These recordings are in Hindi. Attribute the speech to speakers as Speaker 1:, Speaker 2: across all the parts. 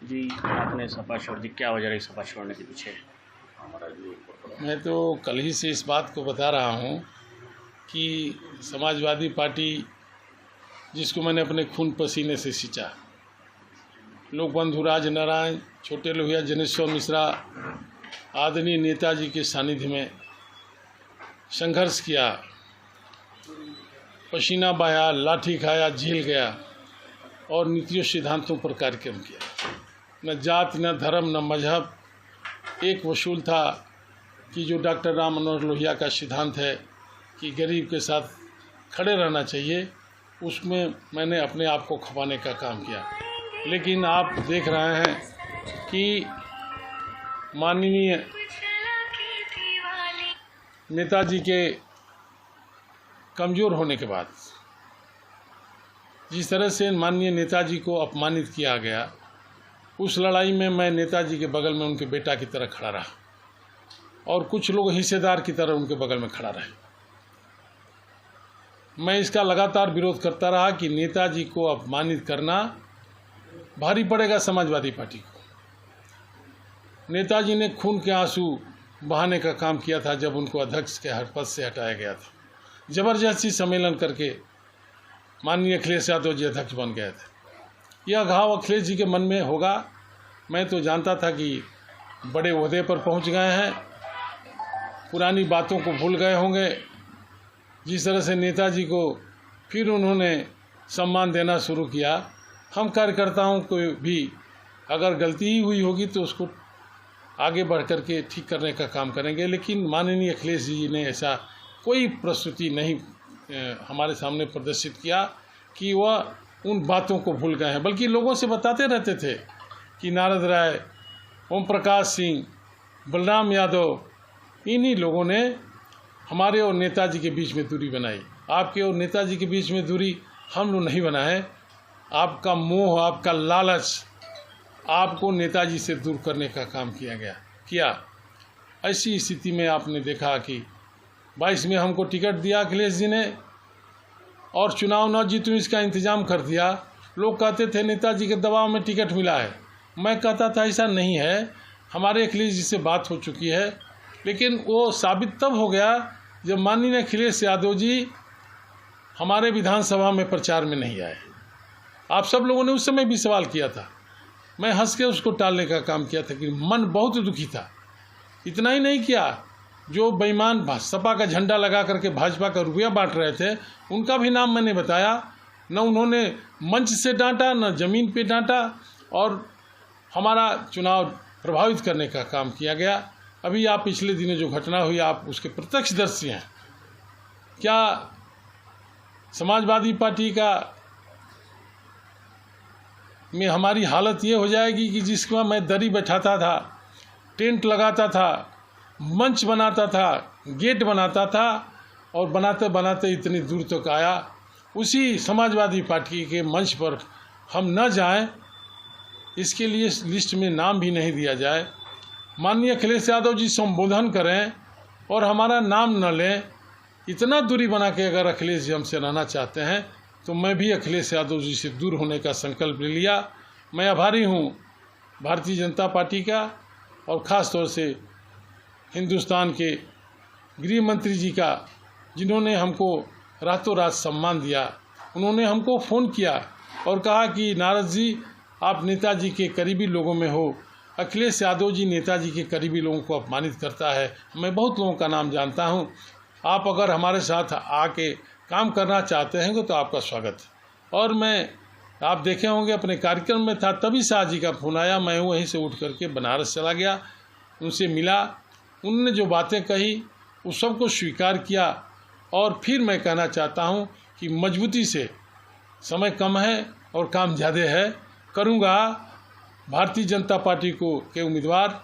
Speaker 1: जी, आपने सपा छोड़ दी, क्या वजह रही सपा छोड़ने के पीछे?
Speaker 2: मैं तो कल ही से इस बात को बता रहा हूँ कि समाजवादी पार्टी जिसको मैंने अपने खून पसीने से सींचा, लोक बंधु राज नारायण, छोटे लोहिया जनेश्वर मिश्रा आदरणीय नेताजी के सानिध्य में संघर्ष किया, पसीना बहाया, लाठी खाया, झेल गया और नीतियों सिद्धांतों पर कार्यक्रम किया। न जात, न धर्म, न मजहब, एक वसूल था कि जो डॉक्टर राम मनोहर लोहिया का सिद्धांत है कि गरीब के साथ खड़े रहना चाहिए, उसमें मैंने अपने आप को खपाने का काम किया। लेकिन आप देख रहे हैं कि माननीय नेताजी के कमज़ोर होने के बाद जिस तरह से माननीय नेताजी को अपमानित किया गया, उस लड़ाई में मैं नेताजी के बगल में उनके बेटा की तरह खड़ा रहा और कुछ लोग हिस्सेदार की तरह उनके बगल में खड़ा रहे। मैं इसका लगातार विरोध करता रहा कि नेताजी को अपमानित करना भारी पड़ेगा समाजवादी पार्टी को। नेताजी ने खून के आंसू बहाने का काम किया था जब उनको अध्यक्ष के पद से हटाया गया था। जबरदस्ती सम्मेलन करके माननीय अखिलेश यादव जी अध्यक्ष बन गए थे। यह घाव अखिलेश जी के मन में होगा। मैं तो जानता था कि बड़े ओहदे पर पहुंच गए हैं, पुरानी बातों को भूल गए होंगे। जिस तरह से नेताजी को फिर उन्होंने सम्मान देना शुरू किया। हम कार्यकर्ताओं को भी अगर गलती ही हुई होगी तो उसको आगे बढ़ कर के ठीक करने का काम करेंगे। लेकिन माननीय अखिलेश जी ने ऐसा कोई प्रस्तुति नहीं हमारे सामने प्रदर्शित किया कि वह उन बातों को भूल गए हैं, बल्कि लोगों से बताते रहते थे कि नारद राय, ओम प्रकाश सिंह, बलराम यादव, इन्हीं लोगों ने हमारे और नेताजी के बीच में दूरी बनाई। आपके और नेताजी के बीच में दूरी हम लोग नहीं बनाए। आपका मोह, आपका लालच आपको नेताजी से दूर करने का काम किया। ऐसी स्थिति में आपने देखा कि 22 में हमको टिकट दिया अखिलेश जी ने और चुनाव न जीतूं इसका इंतज़ाम कर दिया। लोग कहते थे नेताजी के दबाव में टिकट मिला है। मैं कहता था ऐसा नहीं है, हमारे अखिलेश जी से बात हो चुकी है। लेकिन वो साबित तब हो गया जब माननीय अखिलेश यादव जी हमारे विधानसभा में प्रचार में नहीं आए। आप सब लोगों ने उस समय भी सवाल किया था। मैं हंस के उसको टालने का काम किया था कि मन बहुत दुखी था। इतना ही नहीं किया, जो बेईमान सपा का झंडा लगा करके भाजपा का रुपया बांट रहे थे, उनका भी नाम मैंने बताया। न उन्होंने मंच से डांटा, न ज़मीन पे डांटा और हमारा चुनाव प्रभावित करने का काम किया गया। अभी आप पिछले दिनों जो घटना हुई, आप उसके प्रत्यक्षदर्शी हैं। क्या समाजवादी पार्टी का में हमारी हालत ये हो जाएगी कि जिसका मैं दरी बैठाता था, टेंट लगाता था, मंच बनाता था, गेट बनाता था और बनाते बनाते इतनी दूर तक आया, उसी समाजवादी पार्टी के मंच पर हम न जाएं, इसके लिए लिस्ट में नाम भी नहीं दिया जाए। माननीय अखिलेश यादव जी संबोधन करें और हमारा नाम न लें। इतना दूरी बना के अगर अखिलेश जी हमसे रहना चाहते हैं तो मैं भी अखिलेश यादव जी से दूर होने का संकल्प ले लिया। मैं आभारी हूँ भारतीय जनता पार्टी का और ख़ास तौर से हिंदुस्तान के गृह मंत्री जी का, जिन्होंने हमको रातों रात सम्मान दिया। उन्होंने हमको फ़ोन किया और कहा कि नारद जी, आप नेताजी के करीबी लोगों में हो। अखिलेश यादव जी नेताजी के करीबी लोगों को अपमानित करता है। मैं बहुत लोगों का नाम जानता हूं। आप अगर हमारे साथ आके काम करना चाहते हैं तो आपका स्वागत है। और मैं, आप देखे होंगे अपने कार्यक्रम में था, तभी शाह जी का फ़ोन आया। मैं वहीं से उठ करके बनारस चला गया, उनसे मिला। उन्होंने जो बातें कही उस सबको स्वीकार किया। और फिर मैं कहना चाहता हूं कि मजबूती से, समय कम है और काम ज़्यादा है, करूंगा। भारतीय जनता पार्टी के उम्मीदवार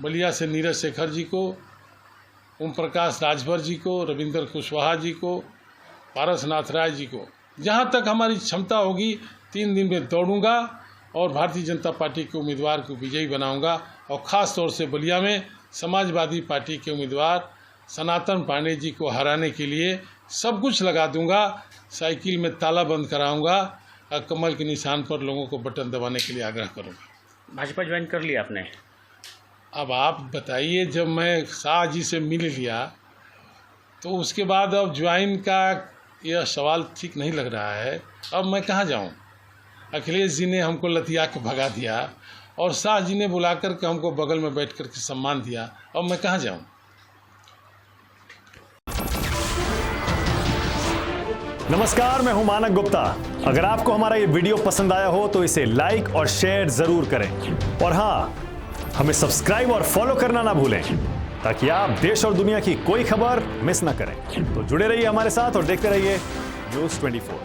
Speaker 2: बलिया से नीरज शेखर जी को, ओम प्रकाश राजभर जी को, रविंदर कुशवाहा जी को, पारसनाथ राय जी को, जहां तक हमारी क्षमता होगी 3 दिन में दौड़ूंगा और भारतीय जनता पार्टी के उम्मीदवार को विजयी बनाऊंगा। और ख़ास तौर से बलिया में समाजवादी पार्टी के उम्मीदवार सनातन पांडे जी को हराने के लिए सब कुछ लगा दूंगा। साइकिल में ताला बंद कराऊंगा और कमल के निशान पर लोगों को बटन दबाने के लिए आग्रह करूंगा।
Speaker 1: भाजपा ज्वाइन कर लिया आपने?
Speaker 2: अब आप बताइए, जब मैं शाह जी से मिल लिया तो उसके बाद अब ज्वाइन का यह सवाल ठीक नहीं लग रहा है। अब मैं कहाँ जाऊँ? अखिलेश जी ने हमको लतिया के भगा दिया और शाह जी ने बुला कर के हमको बगल में बैठ कर के सम्मान दिया। अब मैं कहाँ जाऊँ?
Speaker 3: नमस्कार, मैं हूं मानक गुप्ता। अगर आपको हमारा ये वीडियो पसंद आया हो तो इसे लाइक और शेयर जरूर करें और हाँ, हमें सब्सक्राइब और फॉलो करना ना भूलें ताकि आप देश और दुनिया की कोई खबर मिस ना करें। तो जुड़े रहिए हमारे साथ और देखते रहिए News 24।